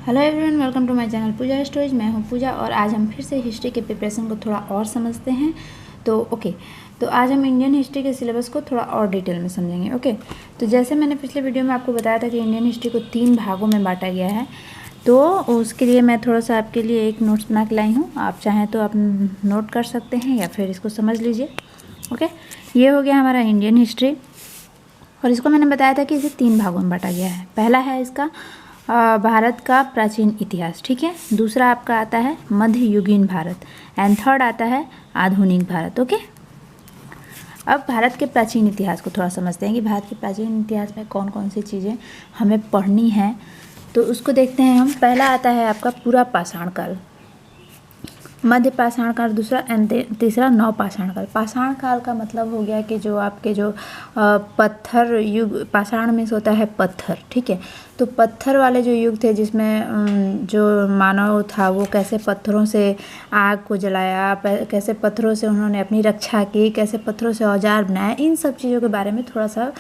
Hello everyone, welcome to my channel Pooja stories. मैं हूं पूजा और आज हम फिर से हिस्ट्री के प्रिपरेशन को थोड़ा और समझते हैं। तो आज हम इंडियन हिस्ट्री के सिलेबस को थोड़ा और डिटेल में समझेंगे। ओके, तो जैसे मैंने पिछले वीडियो में आपको बताया था कि इंडियन हिस्ट्री को 3 भागों में बांटा गया है, तो उसके लिए मैं थोड़ा सा आपके लिए एक नोट्स बना के लाई हूँ। आप चाहें तो आप नोट कर सकते हैं या फिर इसको समझ लीजिए। ओके, ये हो गया हमारा इंडियन हिस्ट्री और इसको मैंने बताया था कि इसे 3 भागों में बांटा गया है। पहला है इसका भारत का प्राचीन इतिहास, ठीक है। दूसरा आपका आता है मध्ययुगीन भारत एंड थर्ड आता है आधुनिक भारत। ओके, अब भारत के प्राचीन इतिहास को थोड़ा समझते हैं कि भारत के प्राचीन इतिहास में कौन कौन सी चीज़ें हमें पढ़नी हैं, तो उसको देखते हैं हम। पहला आता है आपका पूरा पाषाण काल, मध्य पाषाण काल दूसरा एंड तीसरा नव पाषाण काल। पाषाण काल का मतलब हो गया कि जो आपके जो पत्थर युग, पाषाण में होता है पत्थर, ठीक है। तो पत्थर वाले जो युग थे जिसमें जो मानव था वो कैसे पत्थरों से आग को जलाया, कैसे पत्थरों से उन्होंने अपनी रक्षा की, कैसे पत्थरों से औजार बनाए, इन सब चीज़ों के बारे में थोड़ा सा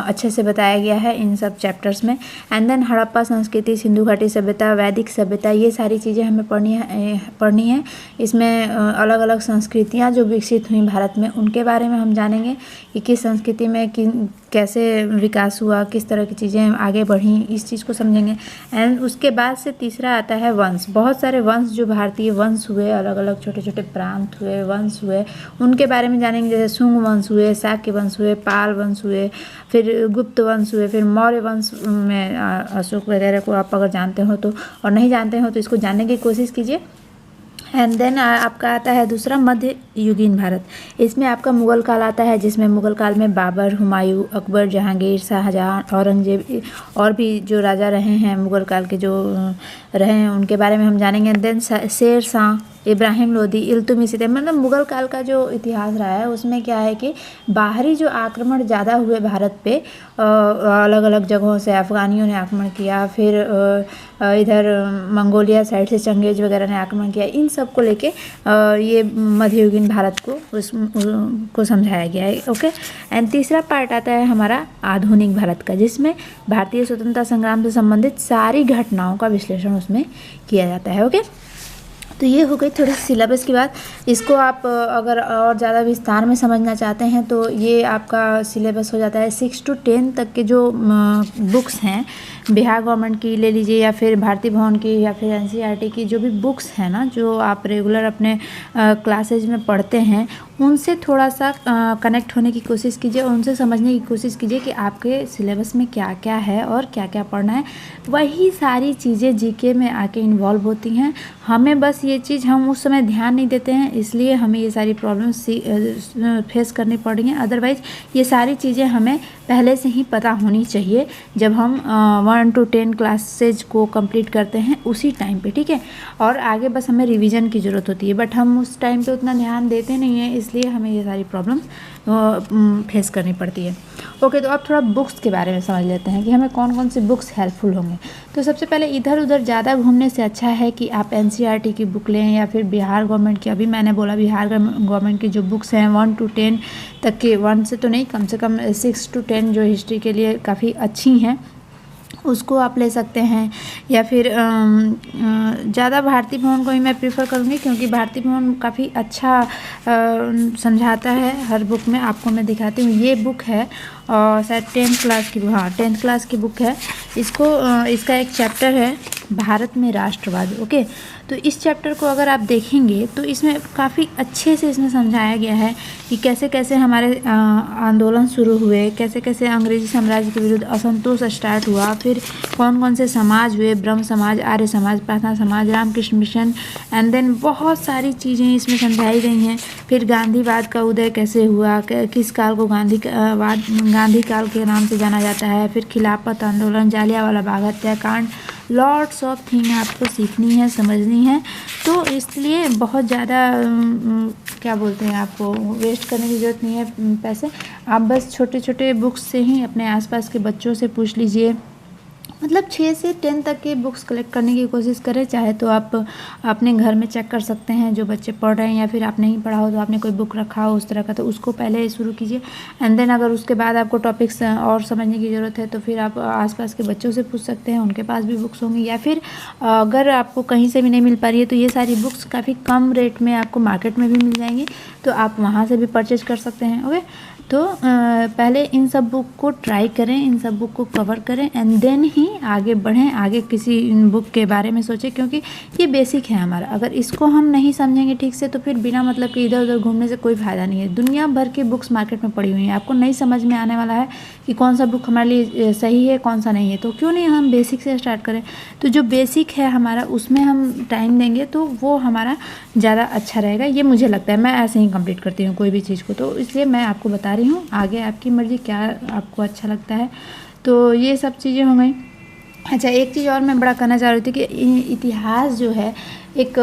अच्छे से बताया गया है इन सब चैप्टर्स में। एंड देन हड़प्पा संस्कृति, सिंधु घाटी सभ्यता, वैदिक सभ्यता, ये सारी चीज़ें हमें पढ़नी है। इसमें अलग अलग संस्कृतियाँ जो विकसित हुई भारत में उनके बारे में हम जानेंगे कि किस संस्कृति में कैसे विकास हुआ, किस तरह की चीज़ें आगे बढ़ी, इस चीज़ को समझेंगे। एंड उसके बाद से तीसरा आता है वंश। बहुत सारे वंश जो भारतीय वंश हुए, अलग अलग छोटे छोटे प्रांत हुए, वंश हुए, उनके बारे में जानेंगे। जैसे शुंग वंश हुए, शाक्य वंश हुए, पाल वंश हुए, फिर गुप्त वंश हुए, फिर मौर्य वंश में अशोक वगैरह को आप अगर जानते हो तो, और नहीं जानते हो तो इसको जानने की कोशिश कीजिए। एंड देन आपका आता है दूसरा मध्ययुगीन भारत। इसमें आपका मुग़ल काल आता है, जिसमें मुग़ल काल में बाबर, हुमायूं, अकबर, जहांगीर, शाहजहां, औरंगजेब और भी जो राजा रहे हैं मुग़ल काल के जो रहे हैं उनके बारे में हम जानेंगे। देन शेर शाह, इब्राहिम लोदी, इल्तुतमिश, मतलब मुग़ल काल का जो इतिहास रहा है उसमें क्या है कि बाहरी जो आक्रमण ज़्यादा हुए भारत पे, अलग अलग जगहों से अफ़गानियों ने आक्रमण किया, फिर इधर मंगोलिया साइड से चंगेज वगैरह ने आक्रमण किया, इन सब को लेके ये मध्ययुगीन भारत को समझाया गया है। ओके, एंड तीसरा पार्ट आता है हमारा आधुनिक भारत का, जिसमें भारतीय स्वतंत्रता संग्राम से संबंधित सारी घटनाओं का विश्लेषण उसमें किया जाता है। ओके, तो ये हो गई थोड़ी सी सिलेबस की बात। इसको आप अगर और ज़्यादा विस्तार में समझना चाहते हैं तो ये आपका सिलेबस हो जाता है 6 to 10 तक के जो बुक्स हैं, बिहार गवर्नमेंट की ले लीजिए या फिर भारती भवन की या फिर एनसीईआरटी की जो भी बुक्स हैं ना, जो आप रेगुलर अपने क्लासेज में पढ़ते हैं, उनसे थोड़ा सा कनेक्ट होने की कोशिश कीजिए, उनसे समझने की कोशिश कीजिए कि आपके सिलेबस में क्या क्या है और क्या क्या पढ़ना है। वही सारी चीज़ें जीके में आके इन्वॉल्व होती हैं। हमें बस ये चीज़ हम उस समय ध्यान नहीं देते हैं, इसलिए हमें ये सारी प्रॉब्लम्स फेस करनी पड़ रही हैं। अदरवाइज़ ये सारी चीज़ें हमें पहले से ही पता होनी चाहिए जब हम 1 to 10 क्लासेज को कंप्लीट करते हैं उसी टाइम पे, ठीक है। और आगे बस हमें रिवीजन की ज़रूरत होती है, बट हम उस टाइम पे उतना ध्यान देते नहीं हैं, इसलिए हमें ये सारी प्रॉब्लम्स फेस करनी पड़ती है। ओके, तो अब थोड़ा बुक्स के बारे में समझ लेते हैं कि हमें कौन कौन सी बुक्स हेल्पफुल होंगे। तो सबसे पहले इधर उधर ज़्यादा घूमने से अच्छा है कि आप एनसीईआरटी की बुक लें या फिर बिहार गवर्नमेंट की। अभी मैंने बोला बिहार गवर्नमेंट की जो बुक्स हैं 1 to 10 तक के, 1 से तो नहीं, कम से कम 6 to 10 जो हिस्ट्री के लिए काफ़ी अच्छी हैं, उसको आप ले सकते हैं। या फिर ज़्यादा भारती भवन को ही मैं प्रीफर करूँगी, क्योंकि भारती भवन काफ़ी अच्छा समझाता है हर बुक में। आपको मैं दिखाती हूँ, ये बुक है और शायद 10th क्लास की, हाँ 10th क्लास की बुक है। इसका एक चैप्टर है भारत में राष्ट्रवाद। ओके, तो इस चैप्टर को अगर आप देखेंगे तो इसमें काफ़ी अच्छे से इसमें समझाया गया है कि कैसे कैसे हमारे आंदोलन शुरू हुए, कैसे कैसे अंग्रेजी साम्राज्य के विरुद्ध असंतोष स्टार्ट हुआ, फिर कौन कौन से समाज हुए, ब्रह्म समाज, आर्य समाज, प्रार्थना समाज, रामकृष्ण मिशन, एंड देन बहुत सारी चीज़ें इसमें समझाई गई हैं। फिर गांधीवाद का उदय कैसे हुआ, किस काल को गांधी काल के नाम से जाना जाता है, फिर खिलाफत आंदोलन, जालियांवाला बाग हत्याकांड, लॉट्स ऑफ थिंग आपको सीखनी है, समझनी है। तो इसलिए बहुत ज़्यादा क्या बोलते हैं, आपको वेस्ट करने की ज़रूरत नहीं है पैसे। आप बस छोटे छोटे बुक्स से ही अपने आसपास के बच्चों से पूछ लीजिए, मतलब 6 से 10 तक के बुक्स कलेक्ट करने की कोशिश करें। चाहे तो आप अपने घर में चेक कर सकते हैं जो बच्चे पढ़ रहे हैं, या फिर आप नहीं पढ़ा हो तो आपने कोई बुक रखा हो उस तरह का, तो उसको पहले शुरू कीजिए। एंड देन अगर उसके बाद आपको टॉपिक्स और समझने की ज़रूरत है तो फिर आप आसपास के बच्चों से पूछ सकते हैं, उनके पास भी बुक्स होंगी। या फिर अगर आपको कहीं से भी नहीं मिल पा रही है तो ये सारी बुक्स काफ़ी कम रेट में आपको मार्केट में भी मिल जाएंगी, तो आप वहाँ से भी परचेज कर सकते हैं। ओके, तो पहले इन सब बुक को ट्राई करें, इन सब बुक को कवर करें, एंड देन ही आगे बढ़ें, आगे किसी बुक के बारे में सोचें, क्योंकि ये बेसिक है हमारा। अगर इसको हम नहीं समझेंगे ठीक से तो फिर बिना मतलब कि इधर उधर घूमने से कोई फ़ायदा नहीं है। दुनिया भर की बुक्स मार्केट में पड़ी हुई हैं, आपको नहीं समझ में आने वाला है कि कौन सा बुक हमारे लिए सही है, कौन सा नहीं है। तो क्यों नहीं हम बेसिक से स्टार्ट करें। तो जो बेसिक है हमारा उसमें हम टाइम देंगे तो वो हमारा ज़्यादा अच्छा रहेगा, ये मुझे लगता है। मैं ऐसे ही कंप्लीट करती हूँ कोई भी चीज़ को, तो इसलिए मैं आपको बता रही हूँ। आगे आपकी मर्ज़ी, क्या आपको अच्छा लगता है। तो ये सब चीज़ें हो गई। अच्छा, एक चीज़ और मैं बड़ा कहना चाह रही थी कि इतिहास जो है, एक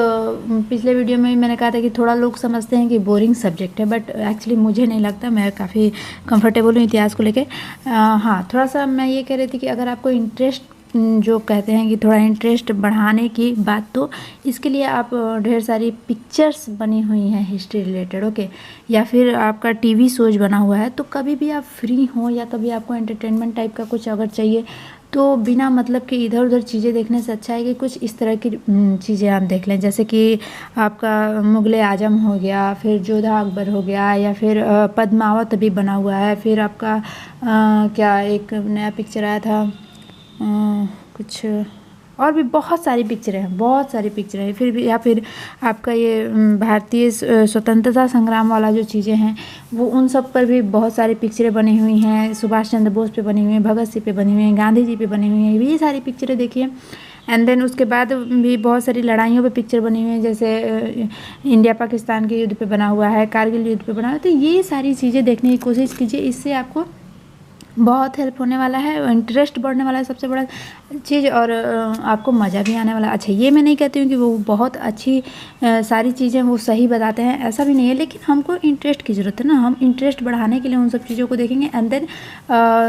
पिछले वीडियो में मैंने कहा था कि थोड़ा लोग समझते हैं कि बोरिंग सब्जेक्ट है, बट एक्चुअली मुझे नहीं लगता। मैं काफ़ी कंफर्टेबल हूँ इतिहास को लेके। हाँ, थोड़ा सा मैं ये कह रही थी कि अगर आपको इंटरेस्ट, जो कहते हैं कि थोड़ा इंटरेस्ट बढ़ाने की बात, तो इसके लिए आप ढेर सारी पिक्चर्स बनी हुई हैं हिस्ट्री रिलेटेड। ओके, या फिर आपका टीवी शोज बना हुआ है, तो कभी भी आप फ्री हो या कभी आपको एंटरटेनमेंट टाइप का कुछ अगर चाहिए तो बिना मतलब कि इधर उधर चीज़ें देखने से अच्छा है कि कुछ इस तरह की चीज़ें आप देख लें। जैसे कि आपका मुग़ल आज़म हो गया, फिर जोधा अकबर हो गया, या फिर पद्मावत भी बना हुआ है। फिर आपका क्या एक नया पिक्चर आया था, कुछ और भी बहुत सारी पिक्चरें हैं, बहुत सारी पिक्चरें हैं। फिर भी, या फिर आपका ये भारतीय स्वतंत्रता संग्राम वाला जो चीज़ें हैं वो, उन सब पर भी बहुत सारी पिक्चरें बनी हुई हैं। सुभाष चंद्र बोस पे बनी हुई हैं, भगत सिंह पे बनी हुई हैं, गांधी जी पे बनी हुई हैं, ये सारी पिक्चरें देखिए। एंड देन उसके बाद भी बहुत सारी लड़ाइयों पे पिक्चर बनी हुई है, जैसे इंडिया पाकिस्तान के युद्ध पे बना हुआ है, कारगिल युद्ध पे बना हुआ है। तो ये सारी चीज़ें देखने की कोशिश कीजिए, इससे आपको बहुत हेल्प होने वाला है, इंटरेस्ट बढ़ने वाला है सबसे बड़ा चीज़, और आपको मज़ा भी आने वाला है। अच्छा, ये मैं नहीं कहती हूँ कि वो बहुत अच्छी सारी चीज़ें वो सही बताते हैं, ऐसा भी नहीं है, लेकिन हमको इंटरेस्ट की ज़रूरत है ना। हम इंटरेस्ट बढ़ाने के लिए उन सब चीज़ों को देखेंगे। एंड देन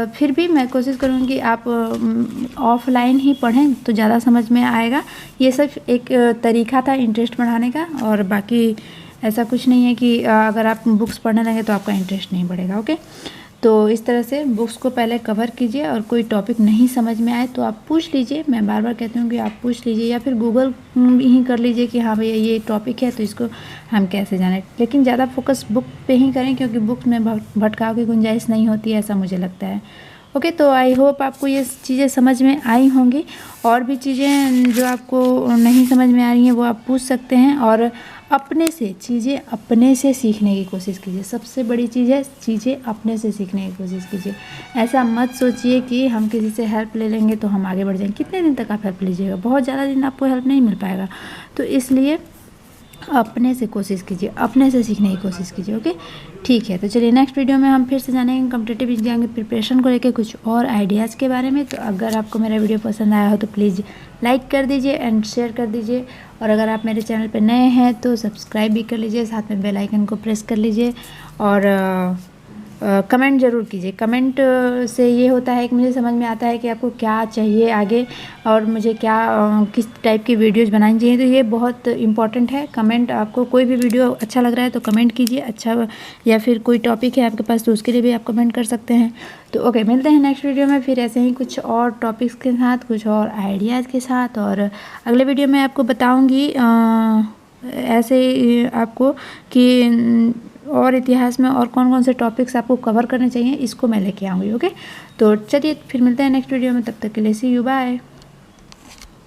फिर भी मैं कोशिश करूँगी कि आप ऑफलाइन ही पढ़ें तो ज़्यादा समझ में आएगा। ये सिर्फ एक तरीका था इंटरेस्ट बढ़ाने का, और बाकी ऐसा कुछ नहीं है कि अगर आप बुक्स पढ़ने लगे तो आपका इंटरेस्ट नहीं बढ़ेगा। ओके, तो इस तरह से बुक्स को पहले कवर कीजिए, और कोई टॉपिक नहीं समझ में आए तो आप पूछ लीजिए। मैं बार बार कहती हूँ कि आप पूछ लीजिए, या फिर गूगल ही कर लीजिए कि हाँ भैया ये टॉपिक है तो इसको हम कैसे जानें। लेकिन ज़्यादा फोकस बुक पे ही करें, क्योंकि बुक्स में भटकाव की गुंजाइश नहीं होती है, ऐसा मुझे लगता है। ओके, तो आई होप आपको ये चीज़ें समझ में आई होंगी। और भी चीज़ें जो आपको नहीं समझ में आ रही हैं वो आप पूछ सकते हैं, और अपने से चीज़ें अपने से सीखने की कोशिश कीजिए। सबसे बड़ी चीज़ है, चीज़ें अपने से सीखने की कोशिश कीजिए। ऐसा मत सोचिए कि हम किसी से हेल्प ले लेंगे तो हम आगे बढ़ जाएंगे। कितने दिन तक आप हेल्प लीजिएगा? बहुत ज़्यादा दिन आपको हेल्प नहीं मिल पाएगा। तो इसलिए अपने से कोशिश कीजिए, अपने से सीखने की कोशिश कीजिए। ओके, ठीक है। तो चलिए, नेक्स्ट वीडियो में हम फिर से जानेंगे कॉम्पिटिटिव एग्जाम की प्रिपरेशन को लेकर कुछ और आइडियाज़ के बारे में। तो अगर आपको मेरा वीडियो पसंद आया हो तो प्लीज़ लाइक कर दीजिए एंड शेयर कर दीजिए, और अगर आप मेरे चैनल पर नए हैं तो सब्सक्राइब भी कर लीजिए, साथ में बेल आइकन को प्रेस कर लीजिए, और कमेंट ज़रूर कीजिए। कमेंट से ये होता है कि मुझे समझ में आता है कि आपको क्या चाहिए आगे, और मुझे क्या किस टाइप की वीडियोज़ बनानी चाहिए। तो ये बहुत इंपॉर्टेंट है। कमेंट, आपको कोई भी वीडियो अच्छा लग रहा है तो कमेंट कीजिए, अच्छा, या फिर कोई टॉपिक है आपके पास तो उसके लिए भी आप कमेंट कर सकते हैं। तो ओके, मिलते हैं नेक्स्ट वीडियो में फिर ऐसे ही कुछ और टॉपिक्स के साथ, कुछ और आइडियाज़ के साथ। और अगले वीडियो में आपको बताऊँगी ऐसे आपको कि और इतिहास में और कौन कौन से टॉपिक्स आपको कवर करने चाहिए, इसको मैं लेके आऊँगी। ओके, तो चलिए फिर मिलते हैं नेक्स्ट वीडियो में, तब तक के लिए सी यू, बाय।